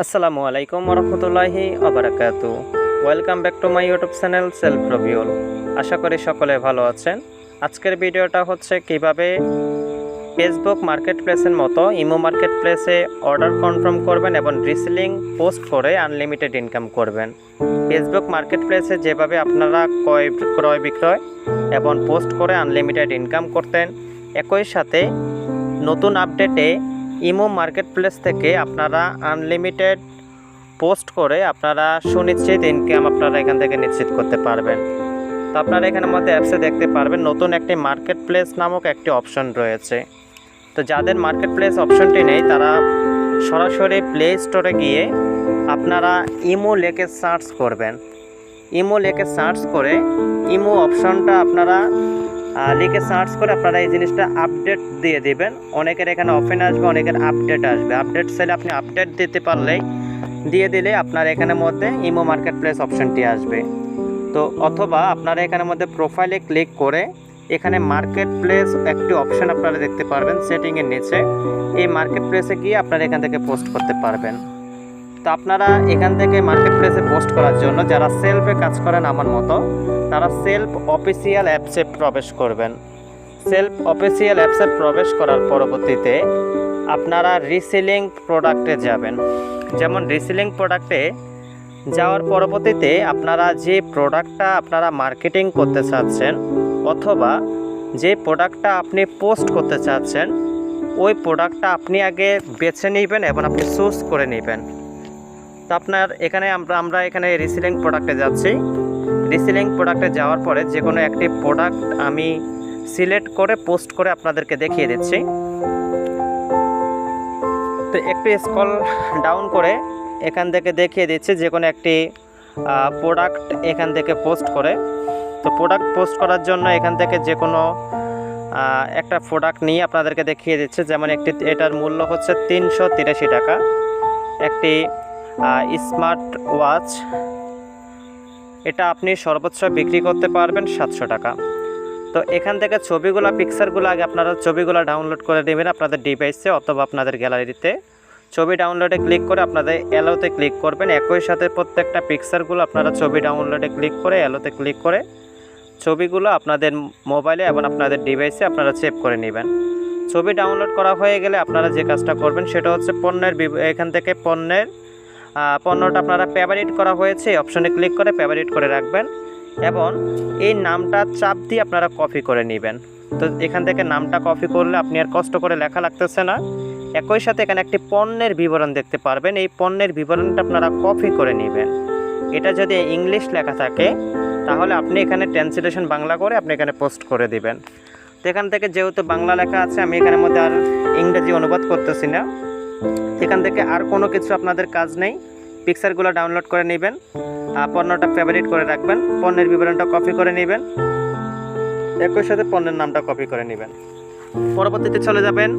আসসালামু আলাইকুম ওরহমতুল্লাহি ওবারাকাতু। Welcome back to my YouTube channel self রিভিউল। আশা করি সকলে ভালো আছেন। আজকের ভিডিওটা হচ্ছে কিভাবে ফেসবুক মার্কেট প্লেসের মতো ইমো মার্কেট প্লেসে অর্ডার কনফার্ম করবেন এবং রিসেলিং পোস্ট করে আনলিমিটেড ইনকাম করবেন। ফেসবুক মার্কেট প্লেসে যেভাবে আপনারা ক্রয় বিক্রয় এবং পোস্ট করে আনলিমিটেড ইনকাম করতেন, একই সাথে নতুন আপডেটে ইমো মার্কেট প্লেস থেকে আপনারা আনলিমিটেড পোস্ট করে আপনারা সুনিশ্চিত ইনকাম আপনারা এখান থেকে নিশ্চিত করতে পারবেন। তো আপনারা এখানের মধ্যে অ্যাপসে দেখতে পারবেন নতুন একটি মার্কেট প্লেস নামক একটি অপশন রয়েছে। তো যাদের মার্কেট প্লেস অপশনটি নেই তারা সরাসরি প্লে স্টোরে গিয়ে আপনারা ইমো লেখে সার্চ করবেন। ইমো লেখে সার্চ করে ইমো অপশনটা আপনারা লিখে সার্চ করে আপনারা এই জিনিসটা আপডেট দিয়ে দিবেন। অনেকের এখানে ওপেন আসবে, অনেকের আপডেট আসবে। আপডেট চাইলে আপনি আপডেট দিতে পারলেই দিয়ে দিলে আপনার এখানের মধ্যে ইমো মার্কেট প্লেস অপশনটি আসবে। তো অথবা আপনারা এখানের মধ্যে প্রোফাইলে ক্লিক করে এখানে মার্কেট প্লেস একটি অপশন আপনারা দেখতে পারবেন সেটিংয়ের নিচে। এই মার্কেট প্লেসে গিয়ে আপনারা এখান থেকে পোস্ট করতে পারবেন। তো আপনারা এখান থেকে মার্কেট প্লেসে পোস্ট করার জন্য যারা সেলফে কাজ করেন আমার মতো, তারা সেলফ অফিসিয়াল অ্যাপসে প্রবেশ করবেন। সেলফ অফিসিয়াল অ্যাপসে প্রবেশ করার পরবর্তীতে আপনারা রিসেলিং প্রোডাক্টে যাবেন। যেমন রিসেলিং প্রোডাক্টে যাওয়ার পরবর্তীতে আপনারা যে প্রোডাক্টটা আপনারা মার্কেটিং করতে চাচ্ছেন অথবা যে প্রোডাক্টটা আপনি পোস্ট করতে চাচ্ছেন, ওই প্রোডাক্টটা আপনি আগে বেছে নেবেন এবং আপনি চুজ করে নেবেন। তো আপনার এখানে আমরা এখানে রিসেলিং প্রোডাক্টে যাচ্ছি। রিসেলিং প্রোডাক্টে যাওয়ার পরে যে কোনো একটি প্রোডাক্ট আমি সিলেক্ট করে পোস্ট করে আপনাদেরকে দেখিয়ে দিচ্ছি। তো একটু স্ক্রল ডাউন করে এখান থেকে দেখিয়ে দিচ্ছি যে কোনো একটি প্রোডাক্ট এখান থেকে পোস্ট করে। তো প্রোডাক্ট পোস্ট করার জন্য এখান থেকে যে কোনো একটা প্রোডাক্ট নিয়ে আপনাদেরকে দেখিয়ে দিচ্ছে। যেমন এটার মূল্য হচ্ছে 383 টাকা। একটি স্মার্ট ওয়াচ, এটা আপনি সর্বোচ্চ বিক্রি করতে পারবেন 700 টাকা। তো এখান থেকে পিকচারগুলো আগে আপনারা ছবিগুলো ডাউনলোড করে নেবেন আপনাদের ডিভাইসে অথবা আপনাদের গ্যালারিতে। ছবি ডাউনলোডে ক্লিক করে আপনাদের অ্যালোতে ক্লিক করবেন। একই সাথে প্রত্যেকটা পিকচারগুলো আপনারা ছবি ডাউনলোডে ক্লিক করে অ্যালোতে ক্লিক করে ছবিগুলো আপনাদের মোবাইলে এবং আপনাদের ডিভাইসে আপনারা সেভ করে নেবেন। ছবি ডাউনলোড করা হয়ে গেলে আপনারা যে কাজটা করবেন সেটা হচ্ছে এখান থেকে পণ্যটা আপনারা ফেভারিট করা হয়েছে এই অপশনে ক্লিক করে ফেভারিট করে রাখবেন এবং এই নামটা চাপ দিয়ে আপনারা কপি করে নেবেন। তো এখান থেকে নামটা কপি করলে আপনি আর কষ্ট করে লেখা লাগতেছে না। একই সাথে এখানে একটি পণ্যের বিবরণ দেখতে পারবেন, এই পণ্যের বিবরণটা আপনারা কপি করে নেবেন। এটা যদি ইংলিশ লেখা থাকে তাহলে আপনি এখানে ট্রান্সলেশন বাংলা করে আপনি এখানে পোস্ট করে দিবেন। তো এখান থেকে যেহেতু বাংলা লেখা আছে আমি এখানের মধ্যে আর ইংরেজি অনুবাদ করতেছি না। এখান থেকে আর কোনো কিছু আপনাদের কাজ নেই, পিকচারগুলো ডাউনলোড করে নেবেন, পণ্যটা ফেভারিট করে রাখবেন, পণ্যের বিবরণটা কপি করে নেবেন, একই সাথে পণ্যের নামটা কপি করে নেবেন। পরবর্তীতে চলে যাবেন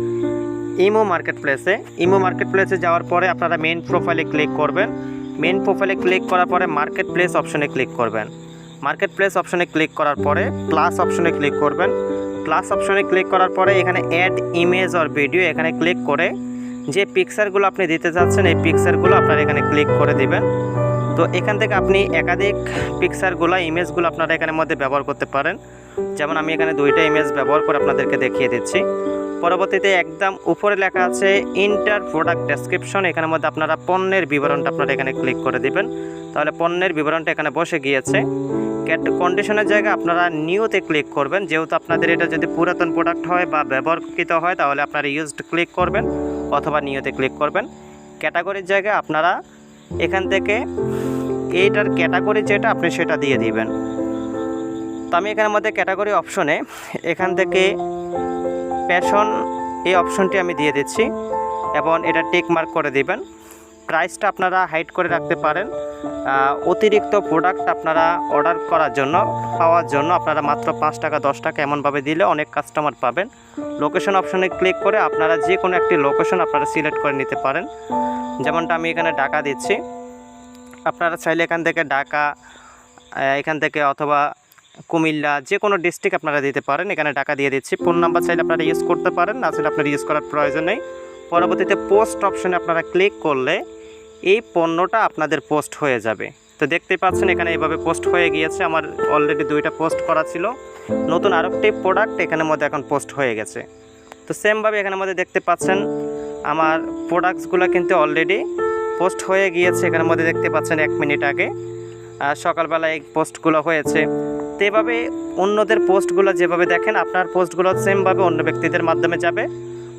ইমো মার্কেট প্লেসে। ইমো মার্কেট প্লেসে যাওয়ার পরে আপনারা মেইন প্রোফাইলে ক্লিক করবেন। মেইন প্রোফাইলে ক্লিক করার পরে মার্কেট প্লেস অপশনে ক্লিক করবেন। মার্কেট প্লেস অপশনে ক্লিক করার পরে প্লাস অপশনে ক্লিক করবেন। প্লাস অপশনে ক্লিক করার পরে এখানে অ্যাড ইমেজ অর ভিডিও এখানে ক্লিক করে যে পিকচারগুলো আপনি দিতে চাচ্ছেন এই পিকচারগুলো আপনারা এখানে ক্লিক করে দিবেন। তো এখান থেকে আপনি একাধিক ইমেজগুলো আপনারা এখানের মধ্যে ব্যবহার করতে পারেন। যেমন আমি এখানে 2টা ইমেজ ব্যবহার করে আপনাদেরকে দেখিয়ে দিচ্ছি। পরবর্তীতে একদম উপরে লেখা আছে ইন্টার প্রোডাক্ট ডেসক্রিপশন, এখানের মধ্যে আপনারা পণ্যের বিবরণটা আপনারা এখানে ক্লিক করে দিবেন। তাহলে পণ্যের বিবরণটা এখানে বসে গিয়েছে। কন্ডিশনের জায়গায় আপনারা নিউতে ক্লিক করবেন। যেহেতু আপনাদের এটা যদি পুরাতন প্রোডাক্ট হয় বা ব্যবহারকৃত হয় তাহলে আপনারা ইউজড ক্লিক করবেন অথবা নিউতে ক্লিক করবেন। ক্যাটাগরির জায়গায় আপনারা এখান থেকে এইটার ক্যাটাগরি যেটা আপনি সেটা দিয়ে দিবেন। তো আমি এখানের মধ্যে ক্যাটাগরি অপশনে এখান থেকে ফ্যাশন এই অপশনটি আমি দিয়ে দিচ্ছি এবং এটা টিক মার্ক করে দিবেন। প্রাইসটা আপনারা হাইড করে রাখতে পারেন। অতিরিক্ত প্রোডাক্ট আপনারা অর্ডার পাওয়ার জন্য আপনারা মাত্র 5 টাকা 10 টাকা এমনভাবে দিলে অনেক কাস্টমার পাবেন। লোকেশন অপশনে ক্লিক করে আপনারা যে কোনো একটি লোকেশন আপনারা সিলেক্ট করে নিতে পারেন। যেমনটা আমি এখানে ঢাকা দিচ্ছি, আপনারা চাইলে এখান থেকে অথবা কুমিল্লা যে কোনো ডিস্ট্রিক্ট আপনারা দিতে পারেন। এখানে ঢাকা দিয়ে দিচ্ছি। ফোন নাম্বার চাইলে আপনারা ইউজ করতে পারেন, না চাইলে আপনারা ইউজ করার প্রয়োজন নেই। পরবর্তীতে পোস্ট অপশনে আপনারা ক্লিক করলে এই পণ্যটা আপনাদের পোস্ট হয়ে যাবে। তো দেখতে পাচ্ছেন এখানে এভাবে পোস্ট হয়ে গিয়েছে। আমার অলরেডি 2টা পোস্ট করা ছিল, নতুন আরেকটি প্রোডাক্ট এখানের মধ্যে এখন পোস্ট হয়ে গেছে। তো সেমভাবে এখানের মধ্যে দেখতে পাচ্ছেন আমার প্রোডাক্টসগুলো কিন্তু অলরেডি পোস্ট হয়ে গিয়েছে। এখানের মধ্যে দেখতে পাচ্ছেন 1 মিনিট আগে সকালবেলায় এই পোস্টগুলো হয়েছে। তো এভাবে অন্যদের পোস্টগুলো যেভাবে দেখেন আপনার পোস্টগুলো সেমভাবে অন্য ব্যক্তিদের মাধ্যমে যাবে।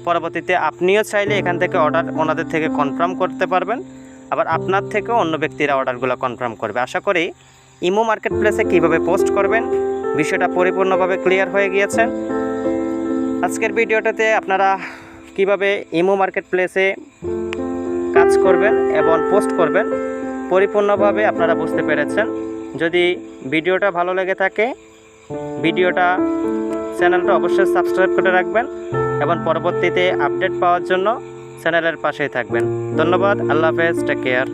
পরবর্তীতে আপনিও চাইলে এখান থেকে অর্ডার ওনাদের থেকে কনফার্ম করতে পারবেন, আবার আপনার থেকেও অন্য ব্যক্তিরা অর্ডারগুলো কনফার্ম করবে। আশা করি ইমো মার্কেট প্লেসে কীভাবে পোস্ট করবেন বিষয়টা পরিপূর্ণভাবে ক্লিয়ার হয়ে গিয়েছে। আজকের ভিডিওটাতে আপনারা কিভাবে ইমো মার্কেট প্লেসে কাজ করবেন এবং পোস্ট করবেন পরিপূর্ণভাবে আপনারা বুঝতে পেরেছেন। যদি ভিডিওটা ভালো লেগে থাকে চ্যানেলটা অবশ্যই সাবস্ক্রাইব করে রাখবেন এবং পরবর্তীতে আপডেট পাওয়ার জন্য চ্যানেলের পাশেই থাকবেন। ধন্যবাদ। আল্লাহ হাফেজ। Take care.